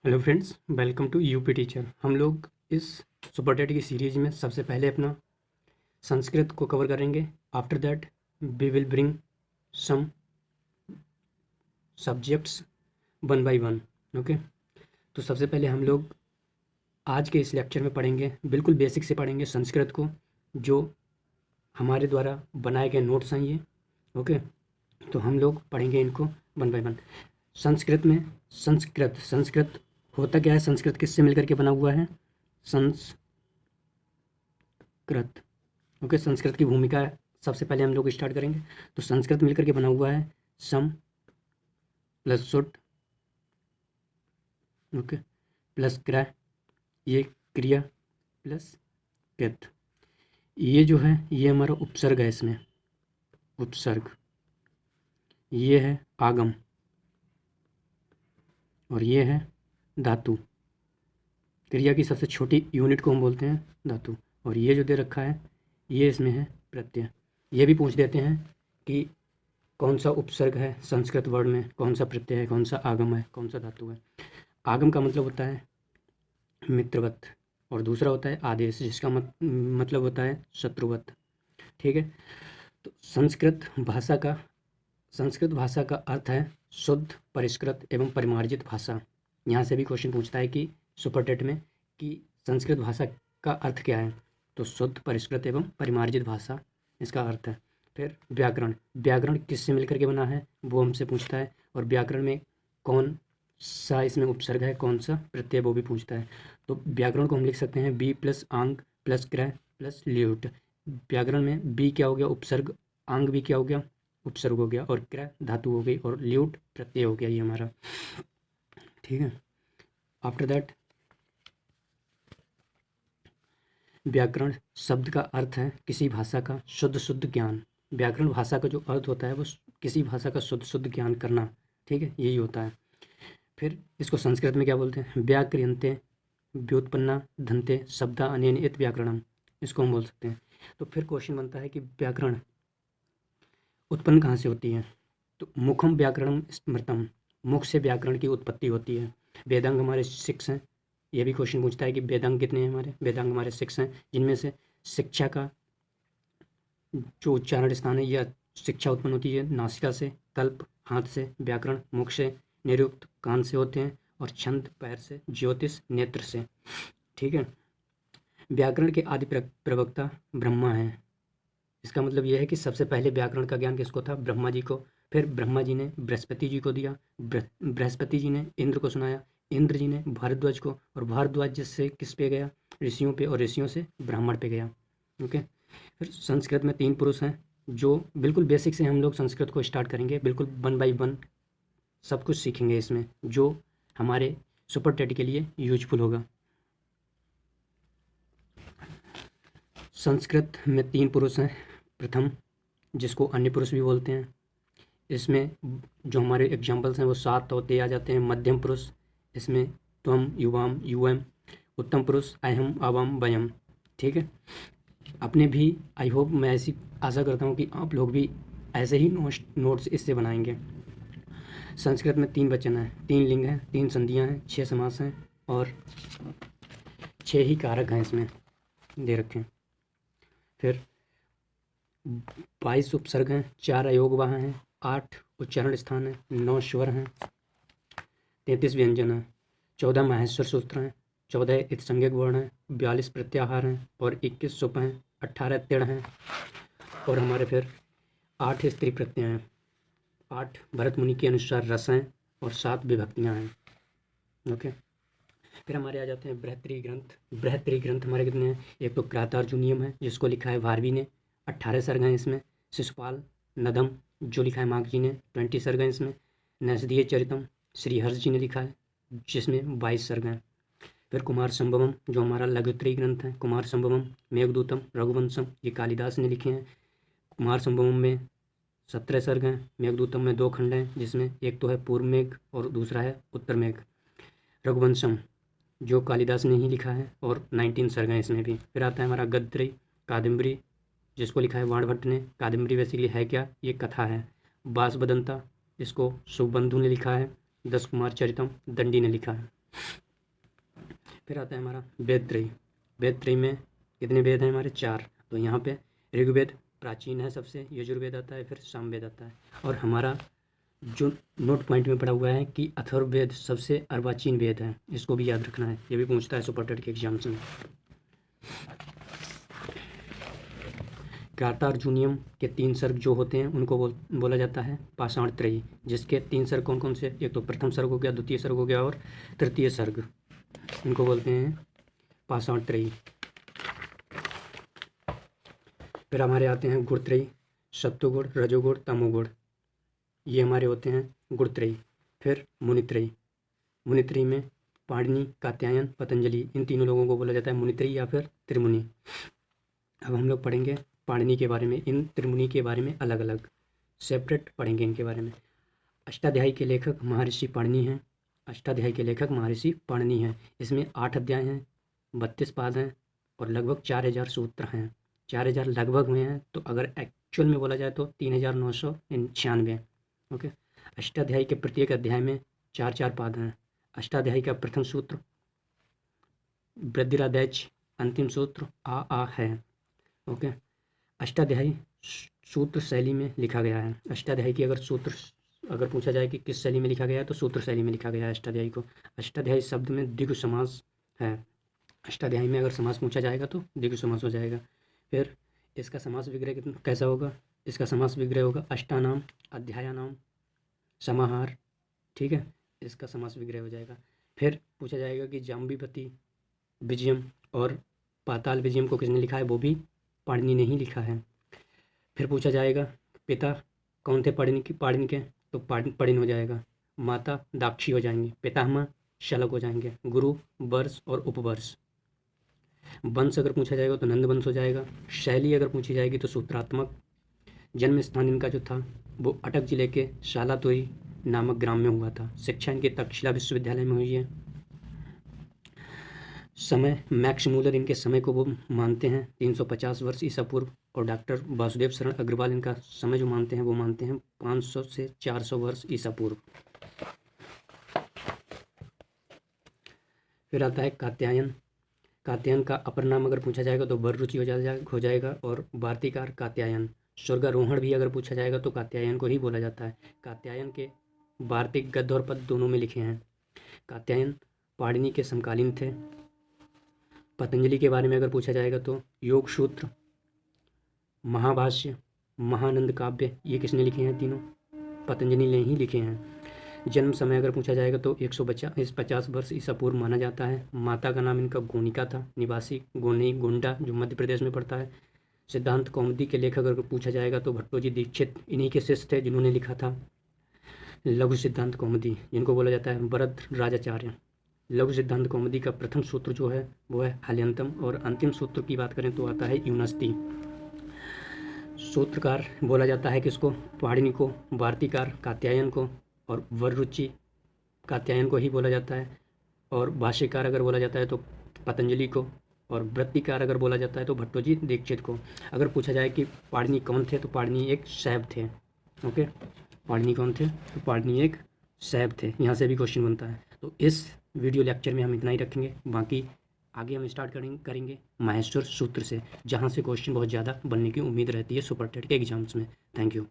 Hello friends, welcome to UP teacher. हम लोग इस सुपर टेट की सीरीज में सबसे पहले अपना संस्कृत को कवर करेंगे। After that we will bring some subjects one by one. Okay, तो सबसे पहले हम लोग आज के इस लेक्चर में पढ़ेंगे, बिल्कुल बेसिक से पढ़ेंगे संस्कृत को, जो हमारे द्वारा बनाए गए नोट्स हैं ये। ओके, तो हम लोग पढ़ेंगे इनको वन बाय वन। संस्कृत में संस्कृत होता क्या है? संस्कृत किससे मिलकर के बना हुआ है? संस्कृत। ओके, संस्कृत की भूमिका सबसे पहले हम लोग स्टार्ट करेंगे। तो संस्कृत मिलकर के बना हुआ है सम प्लस सुट, ओके, प्लस क्र, ये क्रिया प्लस कृत। ये जो है ये हमारा उपसर्ग है, इसमें उपसर्ग। ये है आगम और ये है धातु। क्रिया की सबसे छोटी यूनिट को हम बोलते हैं धातु। और ये जो दे रखा है ये इसमें है प्रत्यय। ये भी पूछ देते हैं कि कौन सा उपसर्ग है संस्कृत वर्ड में, कौन सा प्रत्यय है, कौन सा आगम है, कौन सा धातु है। आगम का मतलब होता है मित्रवत और दूसरा होता है आदेश, जिसका मतलब होता है शत्रुवत। ठीक है, तो संस्कृत भाषा का अर्थ है शुद्ध, परिष्कृत एवं परिमार्जित भाषा। यहाँ से भी क्वेश्चन पूछता है कि सुपर टेट में कि संस्कृत भाषा का अर्थ क्या है, तो शुद्ध, परिष्कृत एवं परिमार्जित भाषा इसका अर्थ है। फिर व्याकरण किससे मिलकर के बना है वो हमसे पूछता है, और व्याकरण में कौन सा इसमें उपसर्ग है, कौन सा प्रत्यय, वो भी पूछता है। तो व्याकरण को हम लिख सकते हैं बी प्लस आंग प्लस क्रय प्लस ल्यूट। व्याकरण में बी क्या हो गया? उपसर्ग। आंग भी क्या हो गया? उपसर्ग हो गया। और क्रय धातु हो गई और ल्यूट प्रत्यय हो गया ये हमारा। ठीक है, आफ्टर दैट व्याकरण शब्द का अर्थ है किसी भाषा का शुद्ध ज्ञान। व्याकरण भाषा का जो अर्थ होता है वो किसी भाषा का शुद्ध ज्ञान करना। ठीक है, यही होता है। फिर इसको संस्कृत में क्या बोलते हैं? व्याक्रियन्ते व्युत्पन्ना धन्ते शब्दा अनेन इत व्याकरणम, इसको हम बोल सकते हैं। तो फिर क्वेश्चन बनता है कि व्याकरण उत्पन्न कहाँ से होती है? तो मुखम व्याकरणम स्मृतम, मुख से व्याकरण की उत्पत्ति होती है। वेदांग हमारे 6 हैं। ये भी क्वेश्चन पूछता है कि वेदांग कितने हैं हमारे? वेदांग हमारे 6 हैं, जिनमें से शिक्षा का जो उच्चारण स्थान है यह शिक्षा उत्पन्न होती है नासिका से, कल्प हाथ से, व्याकरण मुख से, निरुक्त कान से होते हैं, और छंद पैर से, ज्योतिष नेत्र से। ठीक है, व्याकरण के आदि प्रवक्ता ब्रह्मा है। इसका मतलब यह है कि सबसे पहले व्याकरण का ज्ञान किसको था? ब्रह्मा जी को। फिर ब्रह्मा जी ने बृहस्पति जी को दिया, बृहस्पति जी ने इंद्र को सुनाया, इंद्र जी ने भारद्वाज को, और भारद्वाज जिससे किस पे गया? ऋषियों पे, और ऋषियों से ब्राह्मण पे गया। ओके, फिर संस्कृत में 3 पुरुष हैं, जो बिल्कुल बेसिक से हम लोग संस्कृत को स्टार्ट करेंगे, बिल्कुल वन बाय वन सब कुछ सीखेंगे इसमें, जो हमारे सुपर टेट के लिए यूजफुल होगा। संस्कृत में 3 पुरुष हैं। प्रथम, जिसको अन्य पुरुष भी बोलते हैं, इसमें जो हमारे एग्जाम्पल्स हैं वो 7 होते आ जाते हैं। मध्यम पुरुष, इसमें त्वम, युवाम, यूएम। उत्तम पुरुष, अहम, आवाम, वयम। ठीक है, अपने भी आई होप, मैं ऐसी आशा करता हूँ कि आप लोग भी ऐसे ही नोट्स इससे बनाएंगे। संस्कृत में 3 वचन हैं, 3 लिंग हैं, 3 संधियाँ हैं, 6 समास हैं, और 6 ही कारक हैं इसमें दे रखे हैं। फिर 22 उपसर्ग हैं, 4 अयोगवाह हैं, 8 उच्चारण स्थान हैं, 9 स्वर हैं, 33 व्यंजन हैं, 14 माहेश्वर सूत्र हैं, 14 इत्संज्ञक वर्ण हैं, 42 प्रत्याहार हैं, और 21 सुप हैं, 18 तिड़ हैं, और हमारे फिर 8 स्त्री प्रत्यय हैं, 8 भरत मुनि के अनुसार रस हैं, और 7 विभक्तियाँ हैं। ओके, फिर हमारे आ जाते हैं बृहत्तरी ग्रंथ। बृहत्तरी ग्रंथ हमारे कितने हैं? एक तो क्रातार्जुनीयम है, जिसको लिखा है भारवी ने, 18 सर्ग हैं इसमें। शिशुपाल नदम, जो लिखा है माघ जी ने, 20 सर्ग हैं इसमें। नैषधीय चरितम, श्रीहर्ष जी ने लिखा है, जिसमें 22 सर्ग हैं। फिर कुमार संभवम, जो हमारा लघुत्तरी ग्रंथ है, कुमार संभवम। मेघदूतम, रघुवंशम, ये कालिदास ने लिखे हैं। कुमार संभवम में 17 सर्ग हैं, मेघदूतम में 2 खंड हैं, जिसमें एक तो है पूर्व मेघ और दूसरा है उत्तर मेघ। रघुवंशम जो कालिदास ने ही लिखा है, और 19 सर्ग हैं इसमें भी। फिर आता है हमारा गद्यत्री कादम्बरी, जिसको लिखा है वाणभट्ट ने। कादम्बरी बेसिकली है क्या? ये कथा है। बासबदंता, इसको सुबंधु ने लिखा है। 10 कुमार चरितम दंडी ने लिखा है। फिर आता है हमारा वेद त्रयी। वेद त्रयी में कितने वेद हैं हमारे? 4। तो यहाँ पे ऋग्वेद प्राचीन है सबसे, यजुर्वेद आता है, फिर सामवेद आता है। और हमारा जो नोट पॉइंट में पड़ा हुआ है कि अथर्ववेद सबसे अर्वाचीन वेद है, इसको भी याद रखना है, ये भी पूछता है सुपर टेट के एग्जाम्स में। कार्तार्जुनियम के 3 सर्ग जो होते हैं उनको बोला जाता है पाषाण त्रयी, जिसके 3 सर्ग कौन कौन से? एक तो प्रथम सर्ग हो गया, द्वितीय सर्ग हो गया और तृतीय सर्ग, इनको बोलते हैं पाषाण त्रयी। फिर हमारे आते हैं गुण त्रयी, सत्वगुण, रजोगुण, तमोगुण, ये हमारे होते हैं गुण त्रयी। फिर मुनित्रयी, मुनित्रयी में पाणिनि, कात्यायन, पतंजलि, इन तीनों लोगों को बोला जाता है मुनित्रयी या फिर त्रिमुनि। अब हम लोग पढ़ेंगे पाणिनि के बारे में, इन त्रिमुनि के बारे में अलग अलग सेपरेट पढ़ेंगे इनके बारे में। अष्टाध्यायी के लेखक महर्षि पाणिनि हैं, अष्टाध्यायी के लेखक महर्षि पाणिनि हैं। इसमें 8 अध्याय हैं, 32 पाद हैं और लगभग 4000 सूत्र हैं। 4000 लगभग में हैं, तो अगर एक्चुअल में बोला जाए तो 3996। ओके। अष्टाध्यायी के प्रत्येक अध्याय में 4-4 पाद हैं। अष्टाध्यायी का प्रथम सूत्र वृद्धिरादैच, अंतिम सूत्र आ है। ओके। अष्टाध्यायी सूत्र शैली में लिखा गया है। अष्टाध्यायी की अगर पूछा जाए कि किस शैली में लिखा गया है तो सूत्र शैली में लिखा गया है अष्टाध्यायी को। अष्टाध्यायी शब्द में द्विगु समास है। अष्टाध्यायी में अगर समास पूछा जाएगा तो द्विगु समास हो जाएगा। फिर इसका समास विग्रह कैसा होगा? इसका समास विग्रह होगा अष्टानाम, अध्यायानाम, समाहार। ठीक है, इसका समास विग्रह हो जाएगा। फिर पूछा जाएगा कि जाम्बीपति विजयम और पाताल विजयम को किसने लिखा है? वो भी पाणिनि ने ही लिखा है। फिर पूछा जाएगा पिता कौन थे पाणिनि के? तो पणिन हो जाएगा। माता दाक्षी हो जाएंगे। पितामह शलक हो जाएंगे। गुरु वर्ष और उपवर्ष। वंश अगर पूछा जाएगा तो नंद वंश हो जाएगा। शैली अगर पूछी जाएगी तो सूत्रात्मक। जन्म स्थान इनका जो था वो अटक जिले के शालातोई नामक ग्राम में हुआ था। शिक्षा इनके तक्षशिला विश्वविद्यालय में हुई है। समय मैक्स मूलर इनके समय को वो मानते हैं 350 वर्ष ईसा पूर्व, और डॉक्टर वासुदेव शरण अग्रवाल इनका समय जो मानते हैं वो मानते हैं 500 से 400 वर्ष ईसा पूर्व। फिर आता है कात्यायन। कात्यायन का अपर नाम अगर पूछा जाएगा तो वररुचि हो जाएगा और वार्तिकार कात्यायन। स्वर्गारोहण भी अगर पूछा जाएगा तो कात्यायन को ही बोला जाता है। कात्यायन के वार्तिक गद्य और पद्य दोनों में लिखे हैं। कात्यायन पाणिनि के समकालीन थे। पतंजलि के बारे में अगर पूछा जाएगा तो योग सूत्र, महाभाष्य, महानंद काव्य, ये किसने लिखे हैं? तीनों पतंजलि ने ही लिखे हैं। जन्म समय अगर पूछा जाएगा तो 150 वर्ष ईसा पूर्व माना जाता है। माता का नाम इनका गोनिका था, निवासी गोनी गोंडा जो मध्य प्रदेश में पड़ता है। सिद्धांत कौमुदी के लेखक अगर पूछा जाएगा तो भट्टोजी दीक्षित इन्हीं के शिष्य थे जिन्होंने लिखा था लघु सिद्धांत कौमुदी, जिनको बोला जाता है वरद राजाचार्य। लघु सिद्धांत कौमुदी का प्रथम सूत्र जो है वो है हल्यंतम, और अंतिम सूत्र की बात करें तो आता है यूनस्ती। सूत्रकार बोला जाता है किसको? पाणिनि को। वार्तिकार कात्यायन को, और वररुचि कात्यायन को ही बोला जाता है। और भाष्यकार अगर बोला जाता है तो पतंजलि को, और वृत्तिकार अगर बोला जाता है तो भट्टोजी दीक्षित को। अगर पूछा जाए कि पाणिनि कौन थे तो पाणिनि एक शैव थे। ओके, पाणिनि कौन थे? तो पाणिनि एक शैव थे। यहाँ से भी क्वेश्चन बनता है। तो इस वीडियो लेक्चर में हम इतना ही रखेंगे, बाकी आगे हम स्टार्ट करेंगे माहेश्वर सूत्र से, जहाँ से क्वेश्चन बहुत ज़्यादा बनने की उम्मीद रहती है सुपर टेट के एग्जाम्स में। Thank you.